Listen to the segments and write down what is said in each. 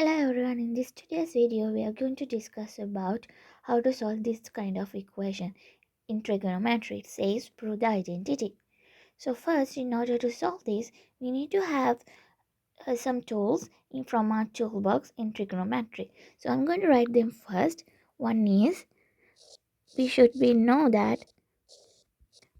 Hello everyone, in this today's video we are going to discuss about how to solve this kind of equation in trigonometry. It says prove the identity. So first, in order to solve this, we need to have some tools from our toolbox in trigonometry. So I'm going to write them first. One is, we should be know that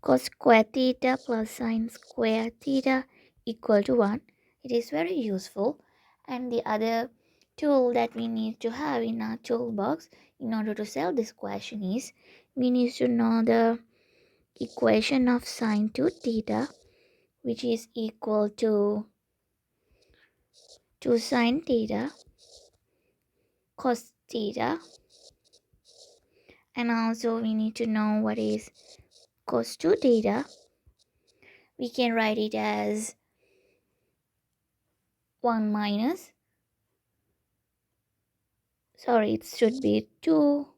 cos square theta plus sine square theta equal to 1. It is very useful. And the other tool that we need to have in our toolbox in order to solve this question is, we need to know the equation of sine 2 theta, which is equal to 2 sine theta cos theta. And also we need to know what is cos 2 theta. We can write it as 1 minus, sorry, it should be 2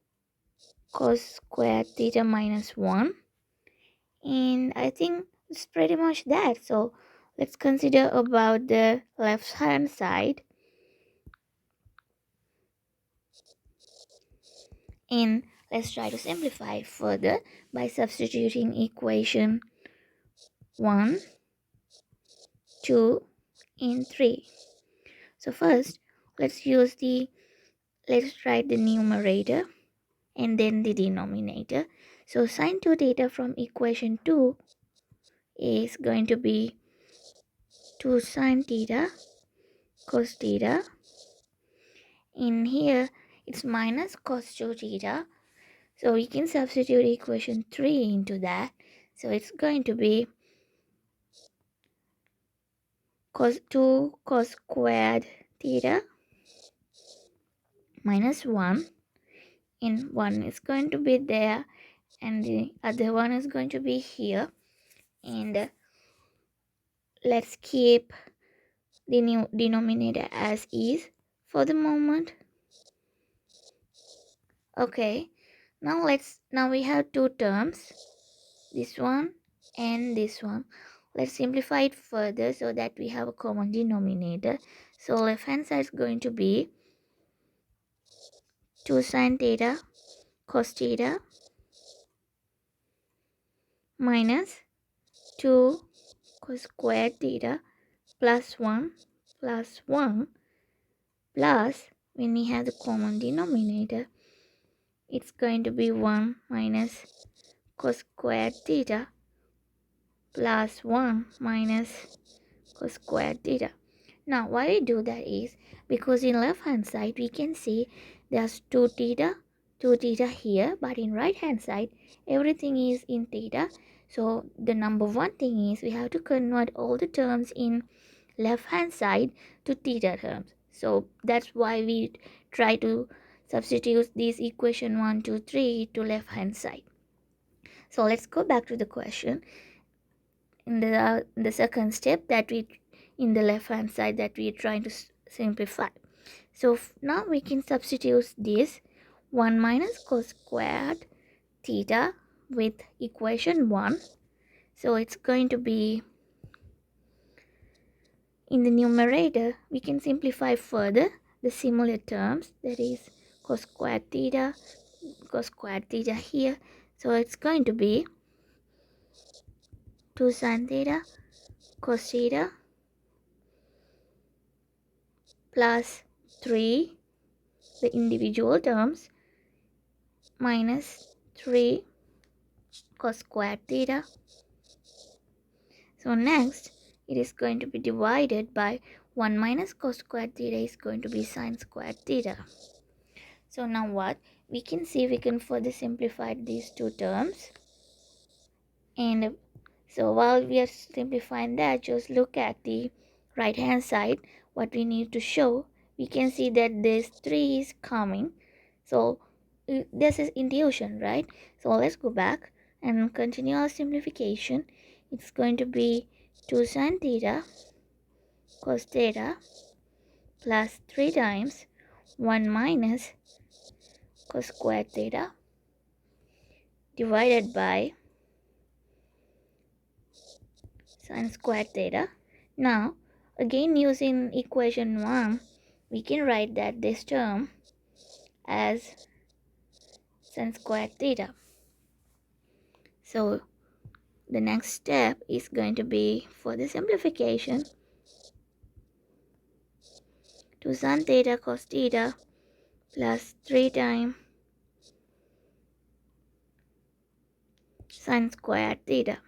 cos square theta minus 1. And I think it's pretty much that. So let's consider about the left hand side. And let's try to simplify further by substituting equation 1, 2, and 3. So first, let's write the numerator and then the denominator. So sine 2 theta from equation 2 is going to be 2 sine theta cos theta. In here, it's minus cos 2 theta. So we can substitute equation 3 into that. So it's going to be cos 2 cos squared theta minus 1. And 1 is going to be there. And the other one is going to be here. And let's keep the new denominator as is for the moment. Okay, now we have two terms, this one and this one. Let's simplify it further so that we have a common denominator. So left hand side is going to be 2 sine theta cos theta minus 2 cos squared theta plus 1 plus 1 plus, when we have the common denominator, it's going to be 1 minus cos squared theta plus 1 minus cos squared theta. Now why we do that is because in left hand side we can see there's 2 theta here, but in right hand side everything is in theta. So the number one thing is we have to convert all the terms in left hand side to theta terms. So that's why we try to substitute this equation 1, 2, 3 to left hand side. So let's go back to the question. In the second step that we in the left hand side that we are trying to simplify. So now we can substitute this 1 minus cos squared theta with equation 1. So it's going to be, in the numerator we can simplify further the similar terms, that is cos squared theta here. So it's going to be 2 sin theta cos theta plus 3, the individual terms, minus 3 cos squared theta. So next, it is going to be divided by 1 minus cos squared theta is going to be sin squared theta. So now what? We can see we can further simplify these two terms. And so while we are simplifying that, just look at the right hand side. What we need to show, we can see that this 3 is coming. So this is intuition, right? So let's go back and continue our simplification. It's going to be 2 sin theta cos theta plus 3 times 1 minus cos squared theta divided by sin squared theta. Now again using equation 1, we can write that this term as sin squared theta. So the next step is going to be for the simplification. 2 sin theta cos theta plus 3 times sin squared theta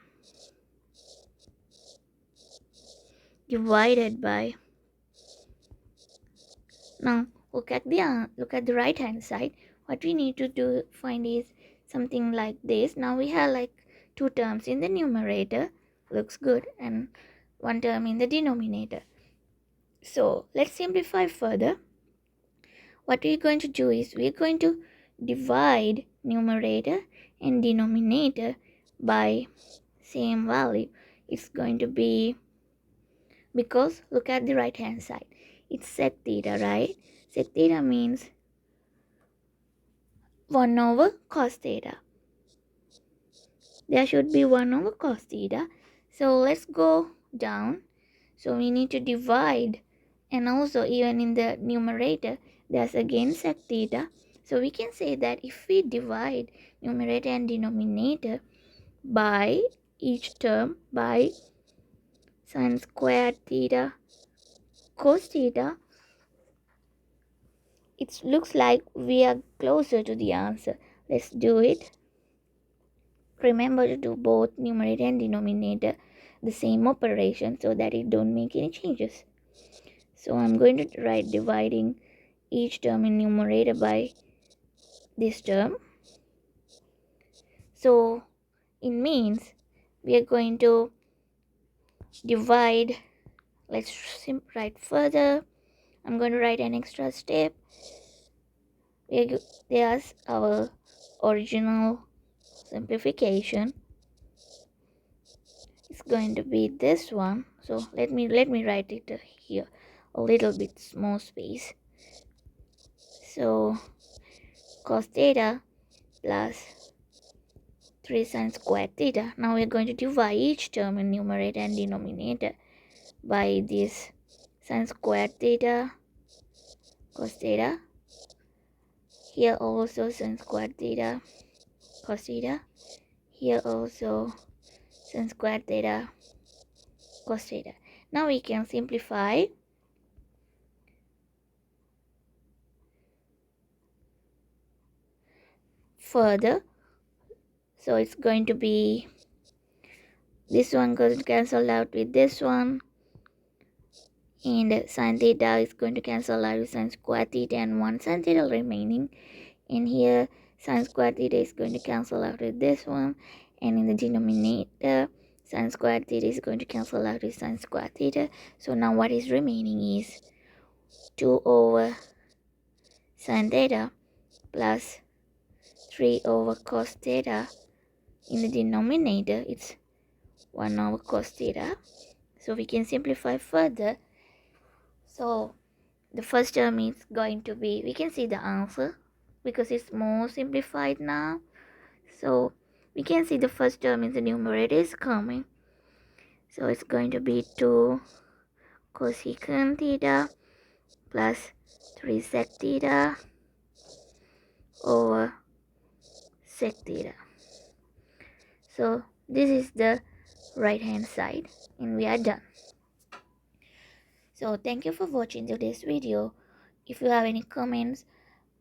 divided by, now look at the right hand side. What we need to do find is something like this. Now we have like two terms in the numerator, looks good, and one term in the denominator. So let's simplify further. What we're going to do is we're going to divide numerator and denominator by same value. It's going to be, because look at the right hand side, it's sec theta, right? Sec theta means 1 over cos theta. There should be 1 over cos theta. So let's go down. So we need to divide, and also even in the numerator there's again sec theta. So we can say that if we divide numerator and denominator by each term by sin squared theta cos theta, it looks like we are closer to the answer. Let's do it. Remember to do both numerator and denominator the same operation so that it don't make any changes. So I'm going to write dividing each term in numerator by this term. So it means we are going to divide. Let's write further. I'm going to write an extra step. There's our original simplification. It's going to be this one. So let me write it here a little bit more space. So cos theta plus 3 sin squared theta. Now we're going to divide each term in numerator and denominator by this sin squared theta cos theta. Here also sin squared theta cos theta. Here also sin squared theta cos theta. Now we can simplify. Further, so it's going to be this one going to cancel out with this one, and sin theta is going to cancel out with sin squared theta, and 1 sin theta remaining. And here sin squared theta is going to cancel out with this one, and in the denominator sin squared theta is going to cancel out with sin squared theta. So now what is remaining is 2 over sin theta plus 3 over cos theta. In the denominator it's 1 over cos theta. So we can simplify further. So the first term is going to be, we can see the answer because it's more simplified now. So we can see the first term in the numerator is coming. So it's going to be 2 cosecant theta plus 3 sec theta over sec theta. So this is the right hand side, and we are done. So thank you for watching today's video. If you have any comments,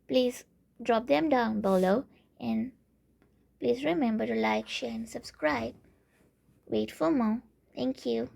please drop them down below, and please remember to like, share and subscribe. Wait for more. Thank you.